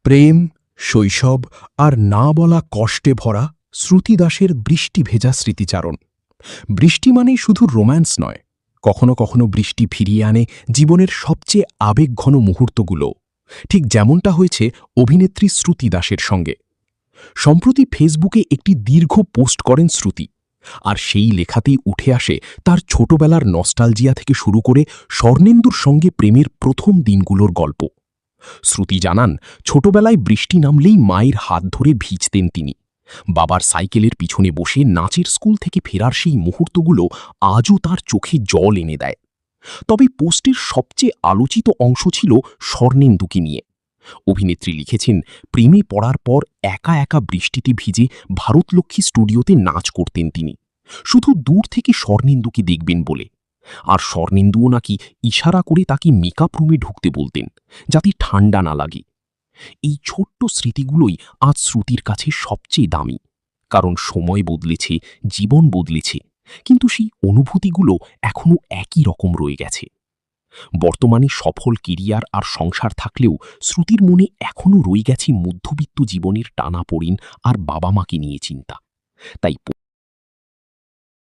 প্রেম, শৈশব আর না বলা কষ্টে ভরা শ্রুতি দাসের বৃষ্টি ভেজা স্মৃতিচারণ। বৃষ্টি মানেই শুধু রোম্যান্স নয়, কখনো কখনো বৃষ্টি ফিরিয়ে আনে জীবনের সবচেয়ে আবেগঘন মুহূর্তগুলো, ঠিক যেমনটা হয়েছে অভিনেত্রী শ্রুতি দাসের সঙ্গে। সম্প্রতি ফেসবুকে একটি দীর্ঘ পোস্ট করেন শ্রুতি, আর সেই লেখাতেই উঠে আসে তার ছোটবেলার নস্টালজিয়া থেকে শুরু করে স্বর্ণেন্দুর সঙ্গে প্রেমের প্রথম দিনগুলোর গল্প। শ্রুতি জানান, ছোটবেলায় বৃষ্টি নামলেই মায়ের হাত ধরে ভিজতেন তিনি। বাবার সাইকেলের পিছনে বসে নাচের স্কুল থেকে ফেরার সেই মুহূর্তগুলো আজও তার চোখে জল এনে দেয়। তবে পোস্টের সবচেয়ে আলোচিত অংশ ছিল স্বর্ণেন্দুকে নিয়ে। অভিনেত্রী লিখেছেন, প্রেমে পড়ার পর একা একা বৃষ্টিতে ভিজে ভারতলক্ষ্মী স্টুডিওতে নাচ করতেন তিনি, শুধু দূর থেকে স্বর্ণেন্দুকে দেখবেন বলে। আর স্বর্ণেন্দুও নাকি ইশারা করে তাকে মেকআপ রুমে ঢুকতে বলতেন, যাতে ঠান্ডা না লাগে। এই ছোট্ট স্মৃতিগুলোই আজ শ্রুতির কাছে সবচেয়ে দামি, কারণ সময় বদলেছে, জীবন বদলেছে, কিন্তু সেই অনুভূতিগুলো এখনও একই রকম রয়ে গেছে। বর্তমানে সফল কেরিয়ার আর সংসার থাকলেও শ্রুতির মনে এখনও রয়ে গেছে মধ্যবিত্ত জীবনের টানাপোড়েন আর বাবা মাকে নিয়ে চিন্তা। তাই